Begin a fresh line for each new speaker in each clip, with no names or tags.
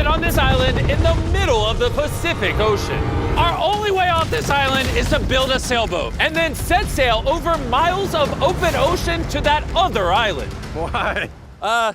stranded on this island in the middle of the Pacific Ocean. Our only way off this island is to build a sailboat and then set sail over miles of open ocean to that other island.
Why?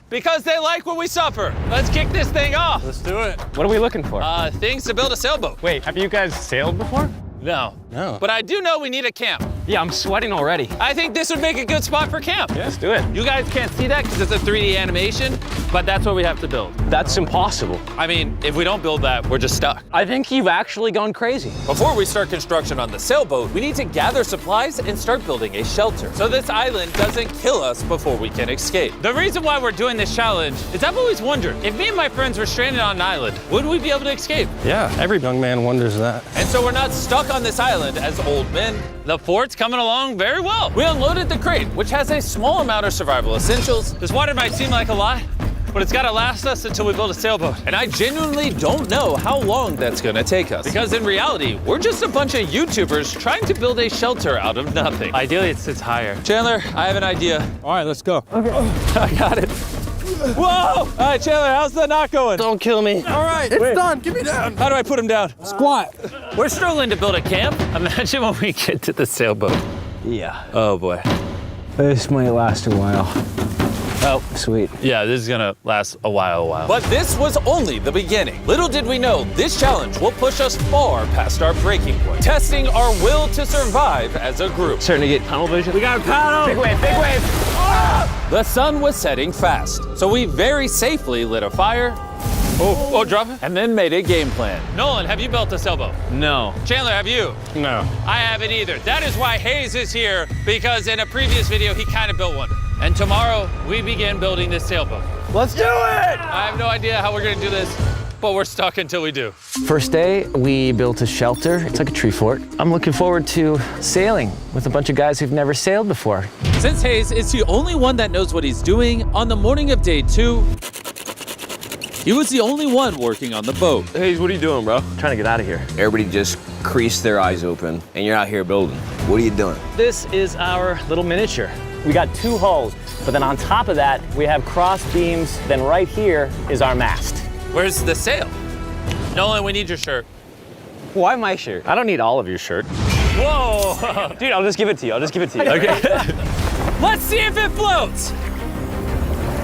Because they like when we suffer. Let's kick this thing off.
Let's do it.
What are we looking for?
Things to build a sailboat.
Wait, have you guys sailed before?
No.
No.
But I do know we need a camp.
Yeah, I'm sweating already.
I think this would make a good spot for camp.
Yeah, let's do it.
You guys can't see that because it's a 3D animation, but that's what we have to build.
That's impossible.
I mean, if we don't build that, we're just stuck.
I think you've actually gone crazy.
Before we start construction on the sailboat, we need to gather supplies and start building a shelter so this island doesn't kill us before we can escape. The reason why we're doing this challenge is I've always wondered, if me and my friends were stranded on an island, would we be able to escape?
Yeah, every young man wonders that.
And so we're not stuck on this island as old men. The fort's coming along very well. We unloaded the crate, which has a small amount of survival essentials. This water might seem like a lot, but it's gotta last us until we build a sailboat. And I genuinely don't know how long that's gonna take us. Because in reality, we're just a bunch of YouTubers trying to build a shelter out of nothing. Ideally, it sits higher. Chandler, I have an idea.
All right, let's go.
Okay. I got it. Whoa! All right, Chandler, how's the knot going?
Don't kill me. All right, it's done. Get me down.
How do I put him down?
Squat.
We're struggling to build a camp. Imagine when we get to the sailboat.
Yeah.
Oh boy.
This might last a while. Oh, sweet.
Yeah, this is gonna last a while. But this was only the beginning. Little did we know, this challenge will push us far past our breaking point, testing our will to survive as a group.
Starting to get tunnel vision.
We got a paddle!
Big wave, big wave!
The sun was setting fast, so we very safely lit a fire. Oh, drop it. And then made a game plan. Nolan, have you built a sailboat?
No.
Chandler, have you?
No.
I haven't either. That is why Hayes is here, because in a previous video, he kind of built one. And tomorrow, we begin building this sailboat.
Let's do it!
I have no idea how we're gonna do this, but we're stuck until we do.
First day, we built a shelter. It's like a tree fort. I'm looking forward to sailing with a bunch of guys who've never sailed before.
Since Hayes is the only one that knows what he's doing, on the morning of day 2, he was the only one working on the boat.
Hayes, what are you doing, bro? I'm trying to get out of here.
Everybody just creased their eyes open, and you're out here building. What are you doing?
This is our little miniature. We got 2 hulls, but then on top of that, we have cross beams. Then right here is our mast.
Where's the sail? Nolan, we need your shirt.
Why my shirt? I don't need all of your shirt.
Whoa!
Dude, I'll just give it to you.
Okay. Let's see if it floats.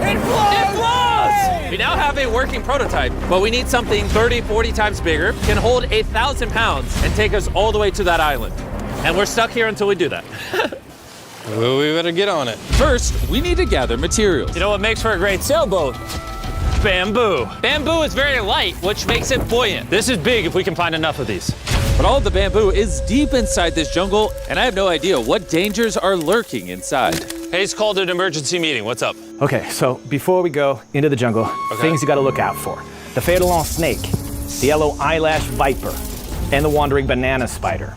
It floats! It floats! We now have a working prototype, but we need something 30, 40 times bigger, can hold 1,000 pounds, and take us all the way to that island. And we're stuck here until we do that.
Well, we better get on it.
First, we need to gather materials. You know what makes for a great sailboat? Bamboo. Bamboo is very light, which makes it buoyant. This is big if we can find enough of these. But all of the bamboo is deep inside this jungle, and I have no idea what dangers are lurking inside. Hayes called an emergency meeting. What's up?
Okay, so before we go into the jungle, things you gotta look out for. The fatal snake, the yellow eyelash viper, and the wandering banana spider.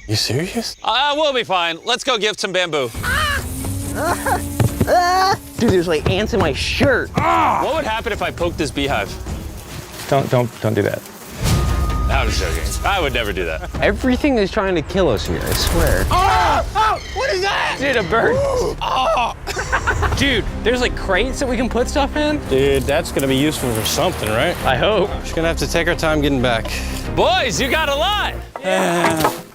You serious?
We'll be fine. Let's go give some bamboo.
Dude, there's like ants in my shirt.
What would happen if I poked this beehive?
Don't do that.
I was joking. I would never do that.
Everything is trying to kill us here, I swear.
What is that?
Dude, a bird. Dude, there's like crates that we can put stuff in.
Dude, that's gonna be useful for something, right?
I hope.
Just gonna have to take our time getting back.
Boys, you got a lot.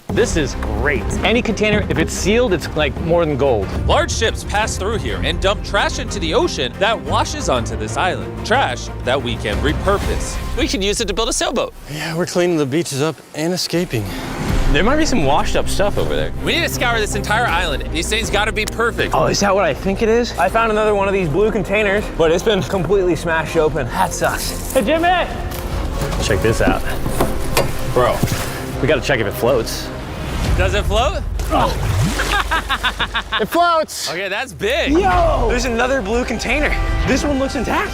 This is great. Any container, if it's sealed, it's like more than gold.
Large ships pass through here and dump trash into the ocean that washes onto this island. Trash that we can repurpose. We can use it to build a sailboat.
Yeah, we're cleaning the beaches up and escaping.
There might be some washed up stuff over there.
We need to scour this entire island. These things gotta be perfect.
Oh, is that what I think it is? I found another one of these blue containers, but it's been completely smashed open. That sucks. Hey, Jimmy! Check this out. Bro, we gotta check if it floats.
Does it float?
It floats!
Okay, that's big.
Yo! There's another blue container. This one looks intact.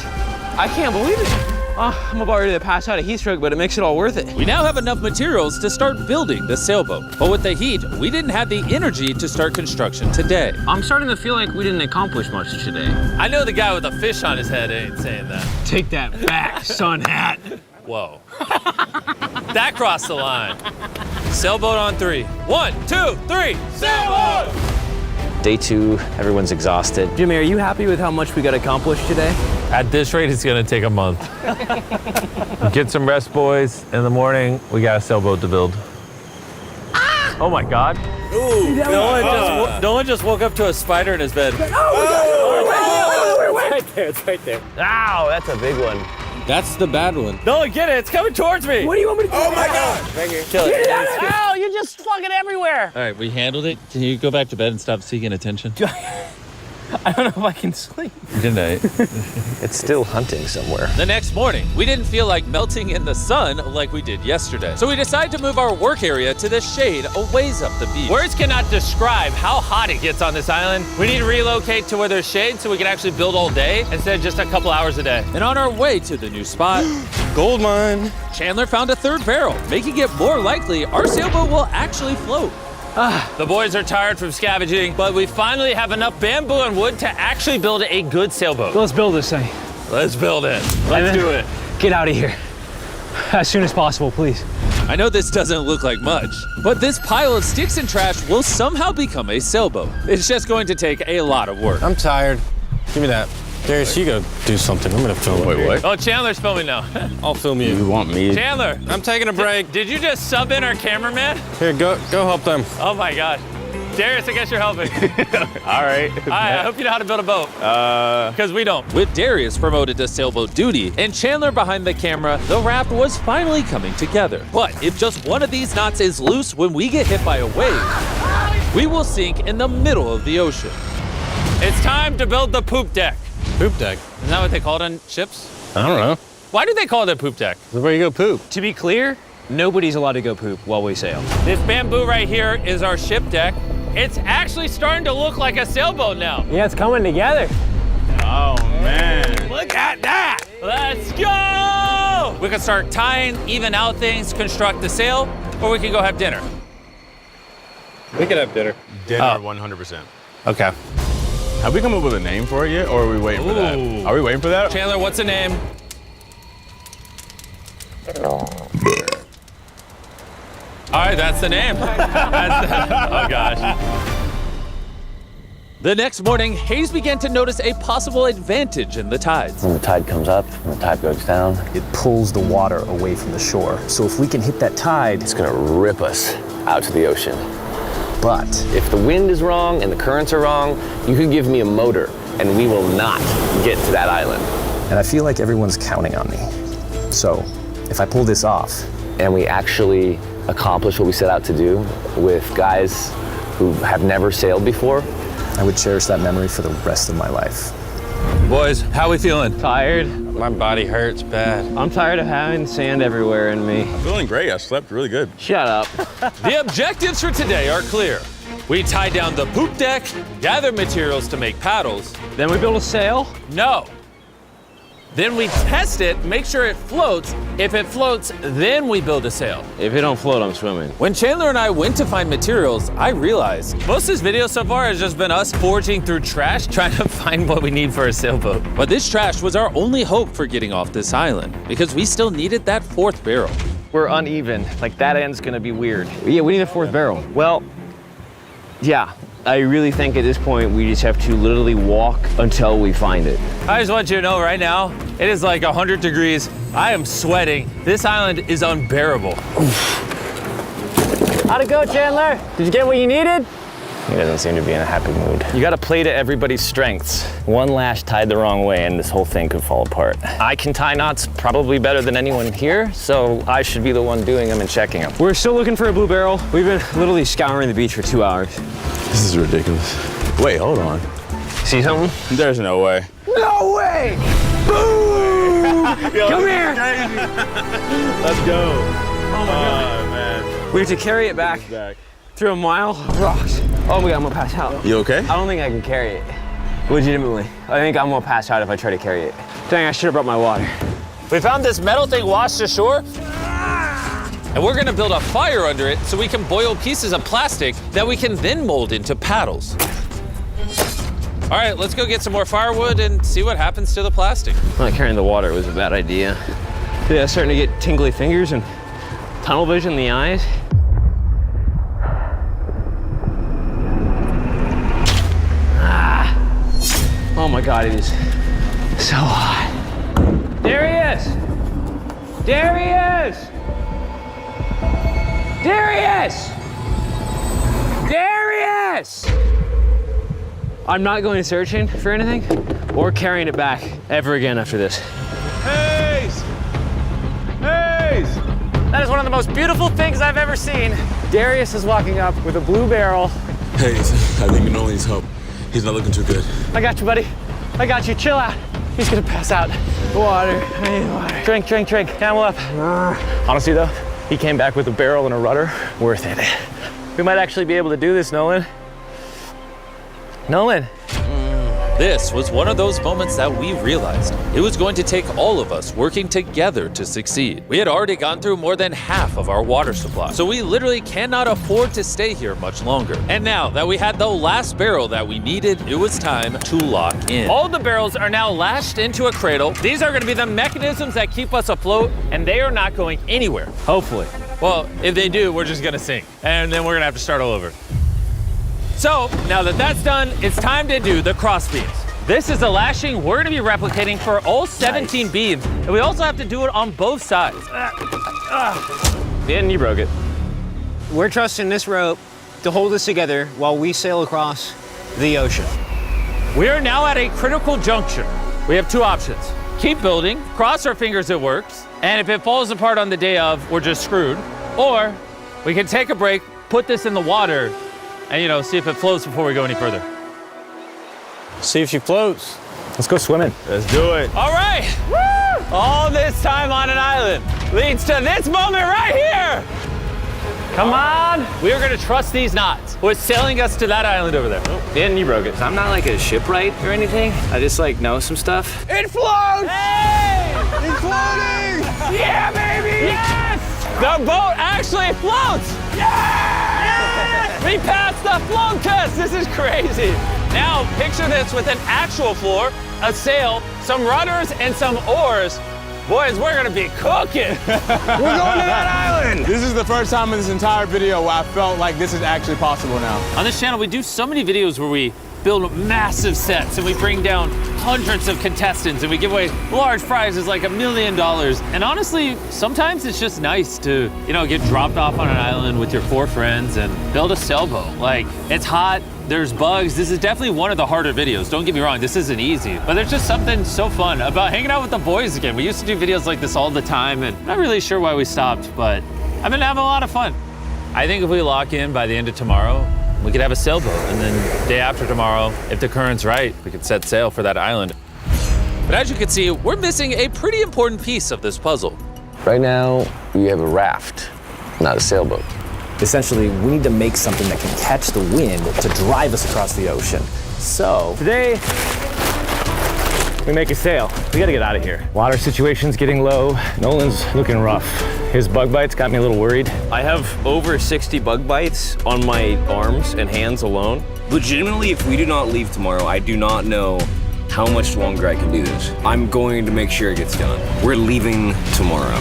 I can't believe it. I'm about ready to pass out a heat stroke, but it makes it all worth it.
We now have enough materials to start building the sailboat. But with the heat, we didn't have the energy to start construction today.
I'm starting to feel like we didn't accomplish much today.
I know the guy with a fish on his head ain't saying that.
Take that back, sun hat.
Whoa. That crossed the line. Sailboat on 3. 1, 2, 3, sailboat!
Day 2, everyone's exhausted. Jimmy, are you happy with how much we got accomplished today?
At this rate, it's gonna take a month. Get some rest, boys. In the morning, we got a sailboat to build. Ah! Oh my God. Ooh, no one just woke up to a spider in his bed.
It's right there.
Ow, that's a big one.
That's the bad one.
No, get it. It's coming towards me.
What do you want me to do?
Oh my God!
Kill it.
Ow, you're just fucking everywhere.
All right, we handled it. Can you go back to bed and stop seeking attention?
I don't know if I can sleep.
Good night.
It's still hunting somewhere.
The next morning, we didn't feel like melting in the sun like we did yesterday. So we decided to move our work area to the shade a ways up the beach. Words cannot describe how hot it gets on this island. We need to relocate to where there's shade so we can actually build all day instead of just a couple hours a day. And on our way to the new spot,
Gold mine.
Chandler found a third barrel, making it more likely our sailboat will actually float. The boys are tired from scavenging, but we finally have enough bamboo and wood to actually build a good sailboat.
Let's build this thing.
Let's build it. Let's do it.
Get out of here. As soon as possible, please.
I know this doesn't look like much, but this pile of sticks and trash will somehow become a sailboat. It's just going to take a lot of work.
I'm tired. Give me that. Darius, you go do something. I'm gonna film.
Wait, what?
Oh, Chandler's filming now.
I'll film you.
You want me?
Chandler,
I'm taking a break.
did you just sub in our cameraman?
Here, go help them.
Oh my God. Darius, I guess you're helping.
All right.
I hope you know how to build a boat. Because we don't. With Darius promoted to sailboat duty and Chandler behind the camera, the raft was finally coming together. But if just one of these knots is loose when we get hit by a wave, we will sink in the middle of the ocean. It's time to build the poop deck.
Poop deck.
Isn't that what they call it on ships?
I don't know.
Why do they call it a poop deck?
This is where you go poop.
To be clear, nobody's allowed to go poop while we sail.
This bamboo right here is our ship deck. It's actually starting to look like a sailboat now.
Yeah, it's coming together.
Oh man.
Look at that! Let's go! We can start tying, even out things, construct the sail, or we can go have dinner.
We could have dinner.
Dinner, 100%.
Okay.
Have we come up with a name for it yet, or are we waiting for that? Are we waiting for that?
Chandler, what's the name? All right, that's the name. Oh gosh. The next morning, Hayes began to notice a possible advantage in the tides.
When the tide comes up, when the tide goes down,
It pulls the water away from the shore. So if we can hit that tide,
it's gonna rip us out to the ocean.
but
If the wind is wrong and the currents are wrong, you could give me a motor and we will not get to that island.
and I feel like everyone's counting on me. So if I pull this off,
And we actually accomplish what we set out to do with guys who have never sailed before,
I would cherish that memory for the rest of my life.
Boys, how we feeling?
Tired.
My body hurts bad.
I'm tired of having sand everywhere in me.
Feeling great. I slept really good.
Shut up.
The objectives for today are clear. We tie down the poop deck, gather materials to make paddles.
Then we build a sail.
No. Then we test it, make sure it floats. If it floats, then we build a sail.
If it don't float, I'm swimming.
When Chandler and I went to find materials, I realized most of this video so far has just been us foraging through trash, trying to find what we need for a sailboat. But this trash was our only hope for getting off this island, because we still needed that fourth barrel.
We're uneven. Like that end's gonna be weird.
Yeah, we need a fourth barrel.
Well,
Yeah, I really think at this point we just have to literally walk until we find it.
I just want you to know right now, it is like 100 degrees. I am sweating. This island is unbearable.
How'd it go, Chandler? Did you get what you needed?
he doesn't seem to be in a happy mood. You gotta play to everybody's strengths. One lash tied the wrong way and this whole thing could fall apart. I can tie knots probably better than anyone here, so I should be the one doing them and checking them.
We're still looking for a blue barrel. We've been literally scouring the beach for 2 hours.
This is ridiculous. Wait, hold on.
See something?
There's no way.
No way! Boom! Come here!
Let's go. Oh my God. Man.
We have to carry it back through a mile of rocks. Oh my God, I'm gonna pass out.
You okay?
I don't think I can carry it. Legitimately. I think I'm gonna pass out if I try to carry it. Dang, I should have brought my water.
We found this metal thing washed ashore, and we're gonna build a fire under it so we can boil pieces of plastic that we can then mold into paddles. All right, let's go get some more firewood and see what happens to the plastic.
Not carrying the water was a bad idea. Yeah, starting to get tingly fingers and tunnel vision in the eyes.
Oh my God, it is so hot.
There he is! There he is! There he is! There he is! I'm not going searching for anything or carrying it back ever again after this.
Hayes! Hayes!
That is one of the most beautiful things I've ever seen. Darius is walking up with a blue barrel.
Hayes, I think Nolan needs help. He's not looking too good.
I got you, buddy. I got you. Chill out. He's gonna pass out.
Water, I need water.
Drink, drink, drink. Camel up. Honestly, though, he came back with a barrel and a rudder. Worth it. We might actually be able to do this, Nolan. Nolan.
This was one of those moments that we realized it was going to take all of us working together to succeed. We had already gone through more than half of our water supply, so we literally cannot afford to stay here much longer. And now that we had the last barrel that we needed, it was time to lock in. All the barrels are now lashed into a cradle. These are going to be the mechanisms that keep us afloat, and they are not going anywhere. Hopefully. Well, if they do, we're just going to sink, and then we're going to have to start all over. So, now that that's done, it's time to do the cross beams. This is the lashing we're gonna be replicating for all 17 beams, and we also have to do it on both sides.
And you broke it.
We're trusting this rope to hold us together while we sail across the ocean.
We are now at a critical juncture. We have two options. Keep building, cross our fingers it works, and if it falls apart on the day of, we're just screwed. Or we can take a break, put this in the water, and see if it floats before we go any further.
See if she floats.
Let's go swimming.
Let's do it.
All right, woo! All this time on an island leads to this moment right here. Come on. We are gonna trust these knots. We're sailing us to that island over there.
And you broke it.
I'm not like a shipwright or anything. I just know some stuff.
It floats!
Hey!
It's floating!
Yeah, baby! Yes! The boat actually floats! Yes! We passed the float test! This is crazy! Now, picture this with an actual floor, a sail, some rudders, and some oars. Boys, we're gonna be cooking!
We're going to that island! This is the first time in this entire video where I felt like this is actually possible now.
On this channel, we do so many videos where we build massive sets and we bring down hundreds of contestants and we give away large prizes like $1 million. And honestly, sometimes it's just nice to, get dropped off on an island with your 4 friends and build a sailboat. It's hot, there's bugs. This is definitely one of the harder videos. Don't get me wrong, this isn't easy, but there's just something so fun about hanging out with the boys again. We used to do videos like this all the time and I'm not really sure why we stopped, but I've been having a lot of fun. I think if we lock in by the end of tomorrow, we could have a sailboat, and then day after tomorrow, if the current's right, we could set sail for that island. But as you can see, we're missing a pretty important piece of this puzzle.
Right now, we have a raft, not a sailboat.
Essentially, we need to make something that can catch the wind to drive us across the ocean. So,
Today, we make a sail. We gotta get out of here. Water situation's getting low. Nolan's looking rough. His bug bites got me a little worried.
I have over 60 bug bites on my arms and hands alone. Legitimately, if we do not leave tomorrow, I do not know how much longer I can do this. I'm going to make sure it gets done. We're leaving tomorrow.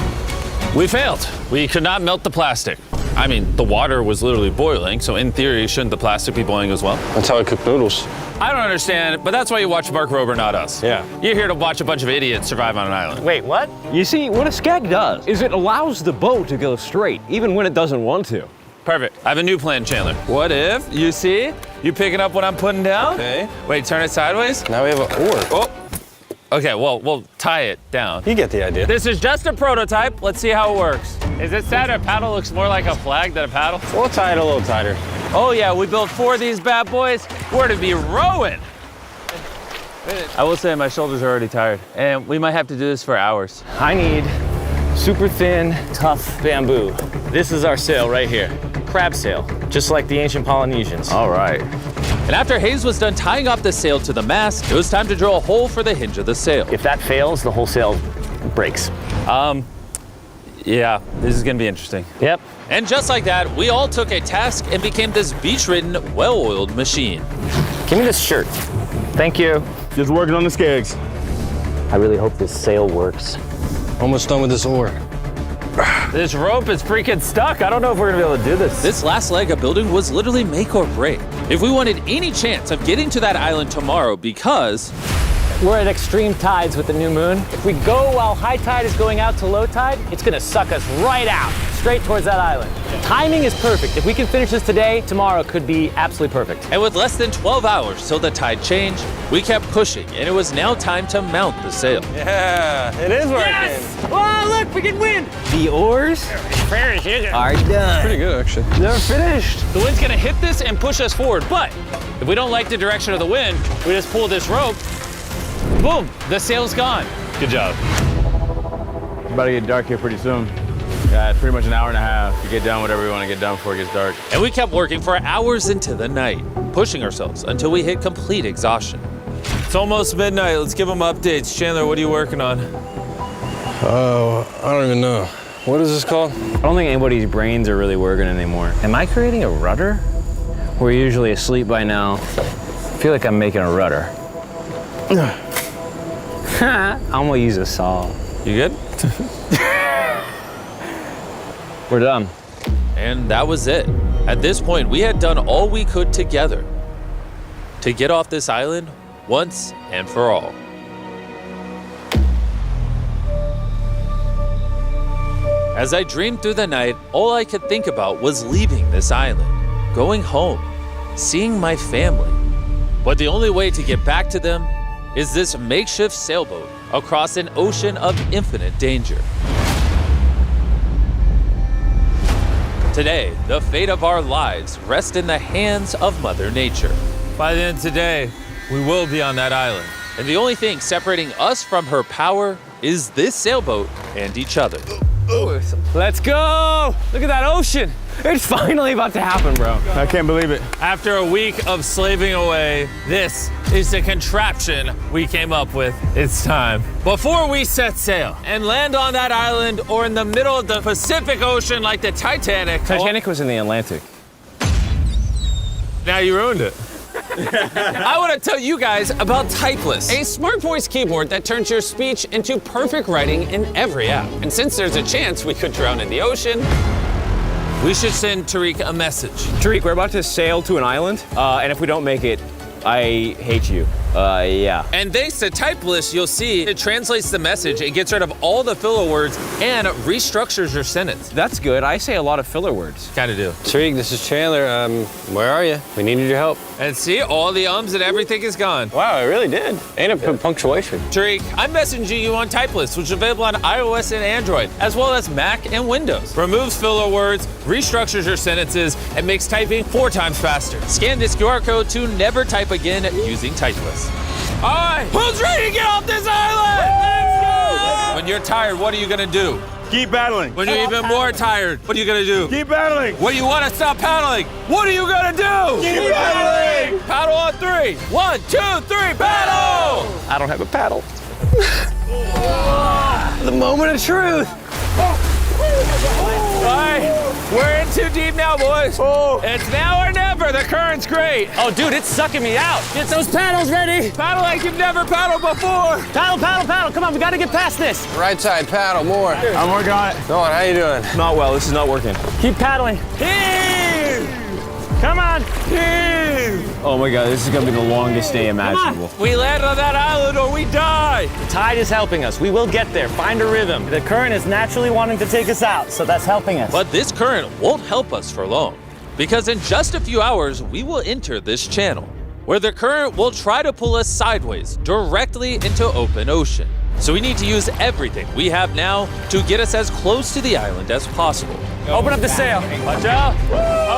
We failed. We could not melt the plastic. I mean, the water was literally boiling, so in theory, shouldn't the plastic be boiling as well?
That's how I cook noodles.
I don't understand, but that's why you watch Mark Rober, not us.
Yeah.
You're here to watch a bunch of idiots survive on an island.
Wait, what?
You see, what a skeg does is it allows the boat to go straight, even when it doesn't want to.
Perfect. I have a new plan, Chandler. What if, you see, you picking up what I'm putting down?
Okay.
Wait, turn it sideways?
Now we have an oar.
Oh. Okay, well, we'll tie it down.
You get the idea.
This is just a prototype. Let's see how it works. Is it sad a paddle looks more like a flag than a paddle?
We'll tie it a little tighter.
Oh yeah, we built 4 of these bad boys. We're to be rowing. I will say my shoulders are already tired, and we might have to do this for hours.
I need super thin, tough bamboo. This is our sail right here. Crab sail, just like the ancient Polynesians.
All right. And after Hayes was done tying off the sail to the mast, it was time to drill a hole for the hinge of the sail.
If that fails, the whole sail breaks.
Yeah, this is gonna be interesting.
Yep.
And just like that, we all took a task and became this beach-ridden, well-oiled machine.
Give me this shirt. Thank you.
Just working on the skegs.
I really hope this sail works.
Almost done with this oar.
This rope is freaking stuck. I don't know if we're gonna be able to do this. This last leg of building was literally make or break. If we wanted any chance of getting to that island tomorrow, because
We're at extreme tides with the new moon. If we go while high tide is going out to low tide, it's gonna suck us right out, straight towards that island. Timing is perfect. If we can finish this today, tomorrow could be absolutely perfect.
And with less than 12 hours till the tide changed, we kept pushing, and it was now time to mount the sail.
Yeah, it is working.
Yes! Oh, look, we can win! The oars are done.
Pretty good, actually.
They're finished.
The wind's gonna hit this and push us forward, but if we don't like the direction of the wind, we just pull this rope, boom, the sail's gone. Good job.
It's about to get dark here pretty soon. Yeah, it's pretty much an hour and a half to get done whatever we want to get done before it gets dark.
And we kept working for hours into the night, pushing ourselves until we hit complete exhaustion. It's almost midnight. Let's give them updates. Chandler, what are you working on?
Oh, I don't even know. What is this called?
I don't think anybody's brains are really working anymore. Am I creating a rudder? We're usually asleep by now. I feel like I'm making a rudder. I'm gonna use a saw.
You good?
We're done.
And that was it. At this point, we had done all we could together to get off this island once and for all. As I dreamed through the night, all I could think about was leaving this island, going home, seeing my family. But the only way to get back to them is this makeshift sailboat across an ocean of infinite danger. Today, the fate of our lives rests in the hands of Mother Nature. By the end of today, we will be on that island. And the only thing separating us from her power is this sailboat and each other.
Let's go! Look at that ocean. It's finally about to happen, bro.
I can't believe it.
After a week of slaving away, this is the contraption we came up with. It's time. Before we set sail and land on that island or in the middle of the Pacific Ocean like the Titanic.
Titanic was in the Atlantic.
Now you ruined it. I want to tell you guys about Typeless, a smart voice keyboard that turns your speech into perfect writing in every app. And since there's a chance we could drown in the ocean, we should send Tariq a message.
Tariq, we're about to sail to an island, and if we don't make it, I hate you. Yeah.
And thanks to Typeless, you'll see it translates the message, it gets rid of all the filler words, and it restructures your sentence.
That's good. I say a lot of filler words.
Kinda do.
Tariq, this is Chandler. Where are you? We needed your help.
And see, all the ums and everything is gone.
Wow, it really did. And a punctuation.
Tariq, I'm messaging you on Typeless, which is available on iOS and Android, as well as Mac and Windows. Removes filler words, restructures your sentences, and makes typing 4 times faster. Scan this QR code to never type again using Typeless. All right, who's ready to get off this island? Let's go! When you're tired, what are you gonna do?
Keep paddling.
When you're even more tired, what are you gonna do?
Keep paddling.
When you wanna stop paddling, what are you gonna do?
Keep paddling.
Paddle on 3. 1, 2, 3, paddle!
I don't have a paddle. The moment of truth.
All right, we're in too deep now, boys. It's now or never. The current's great.
Oh, dude, it's sucking me out. Get those paddles ready.
Paddle like you've never paddled before.
Paddle, paddle, paddle. Come on, we gotta get past this.
Right side, paddle, more.
I'm working on it.
Go on, how you doing?
Not well. This is not working.
Keep paddling.
Heave!
Come on.
Heave!
Oh my God, this is gonna be the longest day imaginable.
We land on that island or we die.
The tide is helping us. We will get there. Find a rhythm. The current is naturally wanting to take us out, so that's helping us.
But this current won't help us for long, because in just a few hours, we will enter this channel, where the current will try to pull us sideways, directly into open ocean. So we need to use everything we have now to get us as close to the island as possible.
Open up the sail.
Watch out.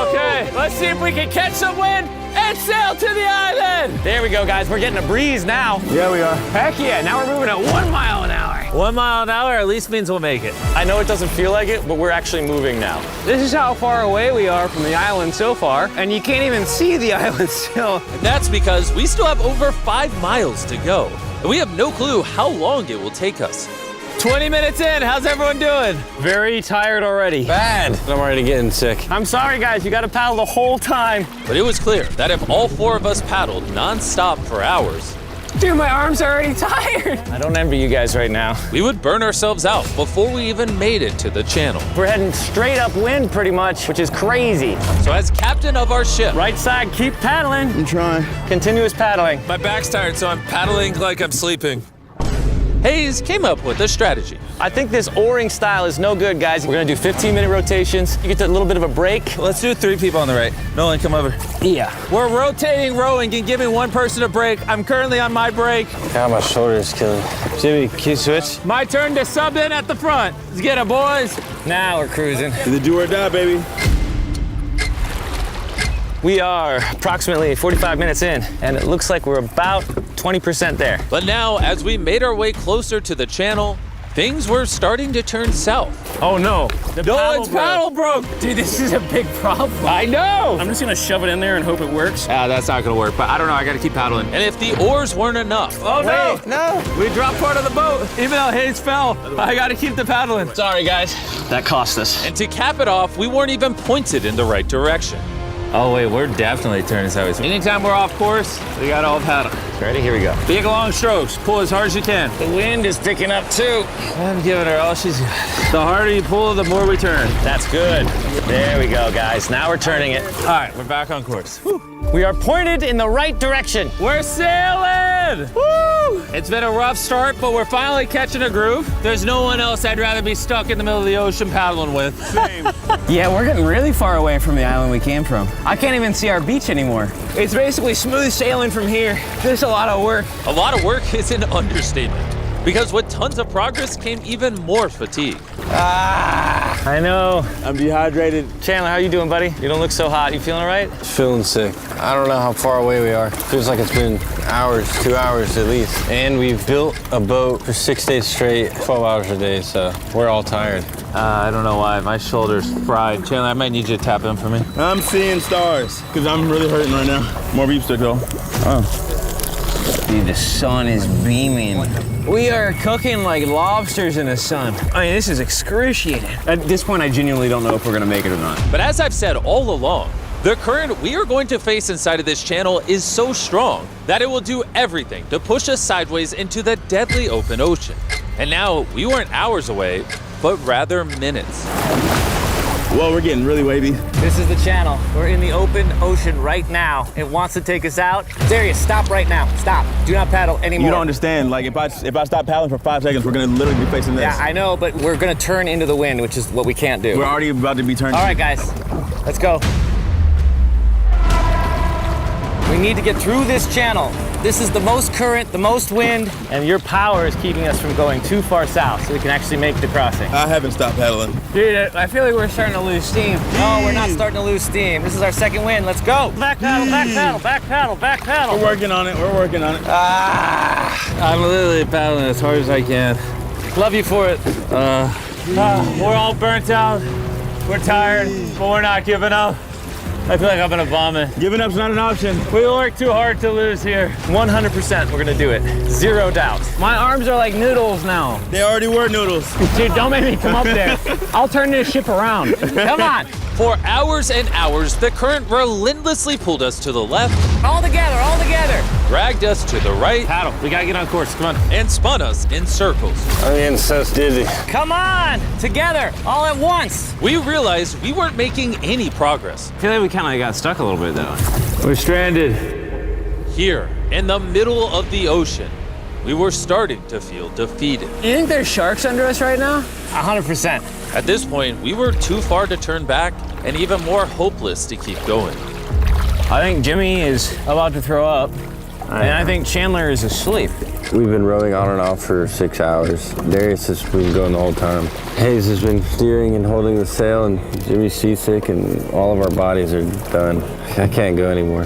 Okay, let's see if we can catch some wind and sail to the island.
There we go, guys. We're getting a breeze now.
Yeah, we are.
Heck yeah, now we're moving at 1 mile an hour.
1 mile an hour at least means we'll make it.
I know it doesn't feel like it, but we're actually moving now.
This is how far away we are from the island so far, and you can't even see the island still.
And that's because we still have over 5 miles to go. And we have no clue how long it will take us. 20 minutes in, how's everyone doing?
Very tired already.
Bad. I'm already getting sick.
I'm sorry, guys. You got to paddle the whole time.
But it was clear that if all 4 of us paddled non-stop for hours,
Dude, my arms are already tired.
I don't envy you guys right now.
We would burn ourselves out before we even made it to the channel.
We're heading straight upwind pretty much, which is crazy.
So as captain of our ship,
Right side, keep paddling.
I'm trying.
Continuous paddling.
my back's tired, so I'm paddling like I'm sleeping. Hayes came up with a strategy.
I think this oaring style is no good, guys. We're gonna do 15-minute rotations. You get a little bit of a break.
Let's do 3 people on the right. Nolan, come over.
Yeah.
We're rotating rowing and giving one person a break. I'm currently on my break.
God, my shoulder is killing me. Jimmy, can you switch?
My turn to sub in at the front. Let's get it, boys.
Now we're cruising.
The do or die, baby.
We are approximately 45 minutes in, and it looks like we're about 20% there.
But now, as we made our way closer to the channel, things were starting to turn south.
Oh no. The
Nolan's paddle broke.
Dude, this is a big problem.
I know.
I'm just gonna shove it in there and hope it works.
That's not gonna work, but I don't know, I gotta keep paddling. And if the oars weren't enough. Oh no, no. We dropped part of the boat, even though Hayes fell. I gotta keep the paddling.
Sorry, guys. That cost us.
And to cap it off, we weren't even pointed in the right direction.
Oh wait, we're definitely turning sideways. Anytime we're off course, we got all paddle.
Ready? Here we go.
Big long strokes, pull as hard as you can.
The wind is picking up too.
I'm giving her all she's got. The harder you pull, the more we turn.
That's good. There we go, guys. Now we're turning it.
All right, we're back on course.
We are pointed in the right direction.
We're sailing! Woo! It's been a rough start, but we're finally catching a groove. There's no one else I'd rather be stuck in the middle of the ocean paddling with.
Same.
Yeah, we're getting really far away from the island we came from. I can't even see our beach anymore. It's basically smooth sailing from here. There's a lot of work.
A lot of work is an understatement, because with tons of progress came even more fatigue.
I know.
I'm dehydrated.
Chandler, how you doing, buddy? You don't look so hot. You feeling all right?
Feeling sick. I don't know how far away we are. Feels like it's been hours, 2 hours at least. And we've built a boat for 6 days straight, 12 hours a day, so we're all tired.
I don't know why, my shoulder's fried. Chandler, I might need you to tap in for me.
I'm seeing stars because I'm really hurting right now. More beef stick though.
Dude, the sun is beaming. We are cooking like lobsters in the sun. I mean, this is excruciating. At this point, I genuinely don't know if we're gonna make it or not.
But as I've said all along, the current we are going to face inside of this channel is so strong that it will do everything to push us sideways into the deadly open ocean. And now we weren't hours away, but rather minutes.
Well, we're getting really wavy.
This is the channel. We're in the open ocean right now. It wants to take us out. Darius, stop right now. Stop. Do not paddle anymore.
You don't understand. Like if I stop paddling for 5 seconds, we're gonna literally be facing this.
Yeah, I know, but we're gonna turn into the wind, which is what we can't do.
We're already about to be turning.
All right, guys, let's go. We need to get through this channel. This is the most current, the most wind, and your power is keeping us from going too far south so we can actually make the crossing.
I haven't stopped paddling.
Dude, I feel like we're starting to lose steam.
No, we're not starting to lose steam. This is our second wind. Let's go. Back paddle, back paddle, back paddle, back paddle.
We're working on it. We're working on it.
I'm literally paddling as hard as I can.
Love you for it.
We're all burnt out, we're tired, but we're not giving up. I feel like I'm gonna vomit.
Giving up's not an option.
We work too hard to lose here.
100% we're gonna do it. Zero doubt.
My arms are like noodles now.
They already were noodles.
Dude, don't make me come up there. I'll turn this ship around. Come on.
For hours and hours, the current relentlessly pulled us to the left,
All together, all together.
dragged us to the right,
Paddle, we gotta get on course, come on.
and spun us in circles.
I'm getting so dizzy.
Come on, together, all at once.
We realized we weren't making any progress.
I feel like we kind of got stuck a little bit though. We're stranded.
Here, in the middle of the ocean, we were starting to feel defeated.
You think there's sharks under us right now?
100%.
At this point, we were too far to turn back and even more hopeless to keep going.
I think Jimmy is about to throw up. And I think Chandler is asleep.
We've been rowing on and off for 6 hours. Darius has been going the whole time. Hayes has been steering and holding the sail, and Jimmy's seasick, and all of our bodies are done. I can't go anymore.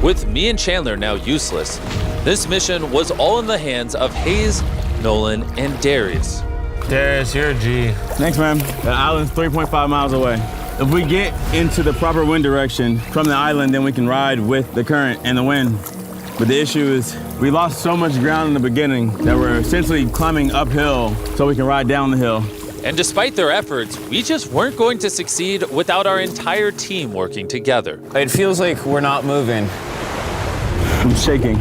With me and Chandler now useless, this mission was all in the hands of Hayes, Nolan, and Darius.
Darius, you're a G.
Thanks, man. The island's 3.5 miles away. If we get into the proper wind direction from the island, then we can ride with the current and the wind. But the issue is we lost so much ground in the beginning that we're essentially climbing uphill so we can ride down the hill.
And despite their efforts, we just weren't going to succeed without our entire team working together.
It feels like we're not moving.
I'm shaking.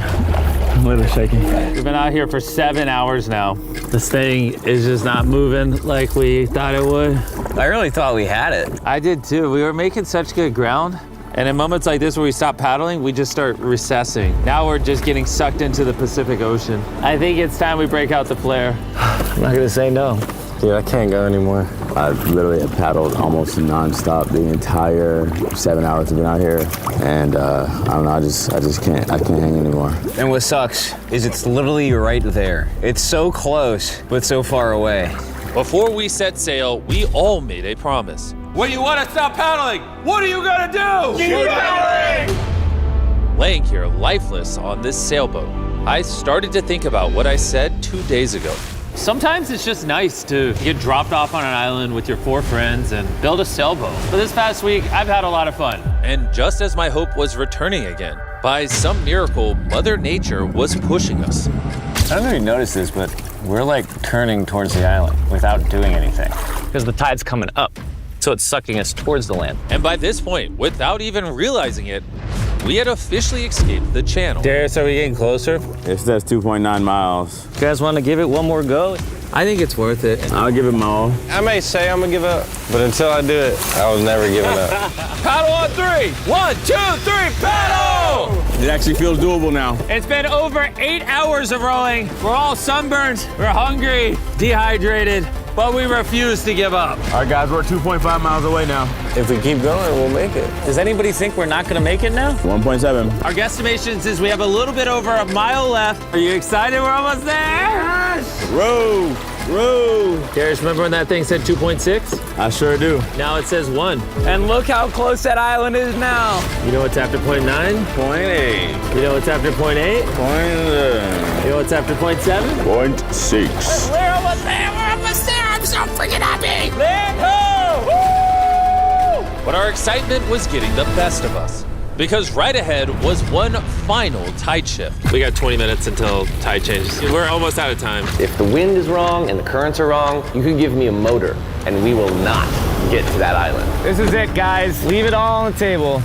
I'm literally shaking.
We've been out here for 7 hours now. This thing is just not moving like we thought it would.
I really thought we had it.
I did too. We were making such good ground. And in moments like this where we stop paddling, we just start recessing. Now we're just getting sucked into the Pacific Ocean. I think it's time we break out the flare.
I'm not gonna say no.
Dude, I can't go anymore.
I literally have paddled almost nonstop the entire 7 hours I've been out here. And I don't know, I just can't hang anymore.
And what sucks is it's literally right there. It's so close, but so far away.
Before we set sail, we all made a promise. When you want to stop paddling, what are you gonna do? Keep paddling! Laying here lifeless on this sailboat, I started to think about what I said 2 days ago. Sometimes it's just nice to get dropped off on an island with your 4 friends and build a sailboat. But this past week, I've had a lot of fun. And just as my hope was returning again, by some miracle, Mother Nature was pushing us.
I don't know if you noticed this, but we're like turning towards the island without doing anything. Because the tide's coming up, so it's sucking us towards the land.
And by this point, without even realizing it, we had officially escaped the channel.
Darius, are we getting closer?
It says 2.9 miles.
You guys want to give it one more go?
I think it's worth it.
I'll give it my all.
I may say I'm gonna give up, but until I do it, I was never giving up.
Paddle on 3. 1, 2, 3, paddle!
It actually feels doable now.
It's been over 8 hours of rowing. We're all sunburned, we're hungry, dehydrated, but we refuse to give up.
All right, guys, we're 2.5 miles away now.
If we keep going, we'll make it.
Does anybody think we're not gonna make it now?
1.7.
Our guesstimation is we have a little bit over a mile left. Are you excited? We're almost there.
Row, row.
Darius, remember when that thing said 2.6?
I sure do.
Now it says 1.
And look how close that island is now.
You know what's after 0.9?
0.8.
You know what's after 0.8? You know what's after 0.7?
0.6.
We're almost there. We're almost there. I'm so freaking happy. Land ho! Woo! But our excitement was getting the best of us. Because right ahead was one final tide shift. We got 20 minutes until tide changes. We're almost out of time.
If the wind is wrong and the currents are wrong, you can give me a motor and we will not get to that island.
This is it, guys. Leave it all on the table.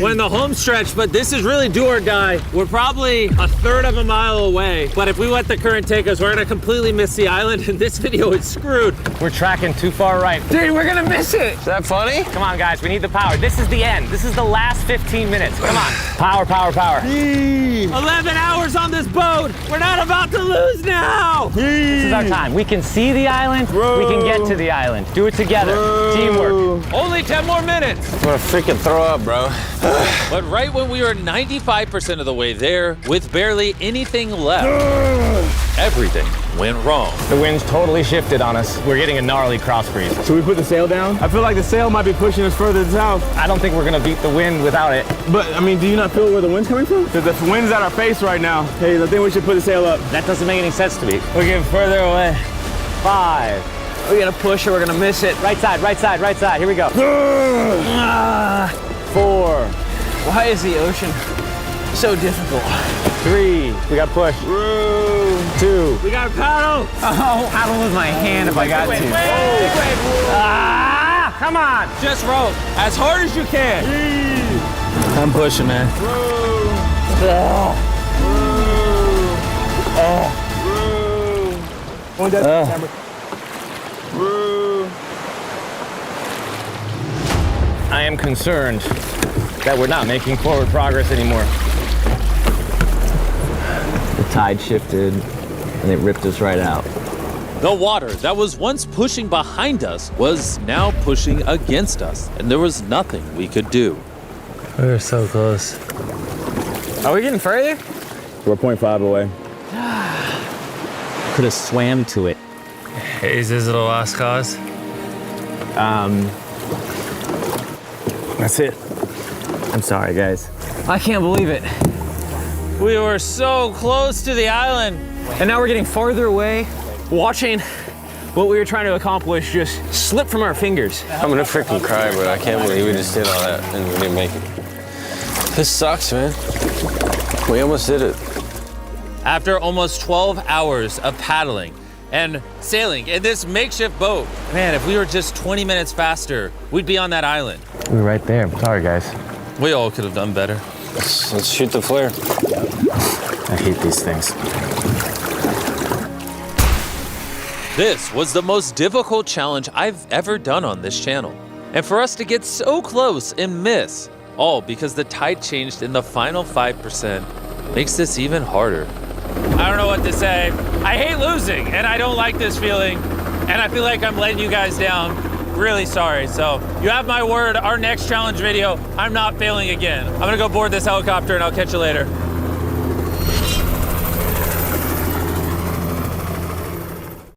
We're in the home stretch, but this is really do or die. We're probably a third of a mile away. But if we let the current take us, we're gonna completely miss the island and this video is screwed.
We're tracking too far right. Dude, we're gonna miss it.
Is that funny?
Come on, guys. We need the power. This is the end. This is the last 15 minutes. Come on. Power, power, power.
11 hours on this boat. We're not about to lose now.
This is our time. We can see the island. We can get to the island. Do it together. Teamwork.
Only 10 more minutes.
I'm gonna freaking throw up, bro.
But right when we were 95% of the way there, with barely anything left, everything went wrong.
The wind's totally shifted on us. We're getting a gnarly cross breeze.
Should we put the sail down? I feel like the sail might be pushing us further south.
I don't think we're gonna beat the wind without it.
But, I mean, do you not feel where the wind's coming from? Because the wind's at our face right now. Hey, I think we should put the sail up.
That doesn't make any sense to me.
We're getting further away.
5. We're gonna push or we're gonna miss it. Right side, right side, right side. Here we go. 4.
Why is the ocean so difficult?
3. We got push. 2.
We got a paddle.
Oh, paddle with my hand if I got to. Come on.
Just row as hard as you can.
I'm pushing, man. I am concerned that we're not making forward progress anymore.
The tide shifted and it ripped us right out.
The water that was once pushing behind us was now pushing against us, and there was nothing we could do.
We were so close. Are we getting further?
We're 0.5 away.
Could have swam to it.
Is this the last cause?
That's it.
I'm sorry, guys.
I can't believe it.
We were so close to the island.
And now we're getting farther away, watching what we were trying to accomplish just slip from our fingers.
I'm gonna freaking cry, bro. I can't believe we just did all that and we didn't make it. This sucks, man. We almost did it.
After almost 12 hours of paddling and sailing in this makeshift boat, man, if we were just 20 minutes faster, we'd be on that island.
We were right there. Sorry, guys.
We all could have done better.
Let's shoot the flare.
I hate these things.
This was the most difficult challenge I've ever done on this channel. And for us to get so close and miss, all because the tide changed in the final 5%, makes this even harder. I don't know what to say. I hate losing, and I don't like this feeling, and I feel like I'm letting you guys down. Really sorry. So you have my word, our next challenge video, I'm not failing again. I'm gonna go board this helicopter and I'll catch you later.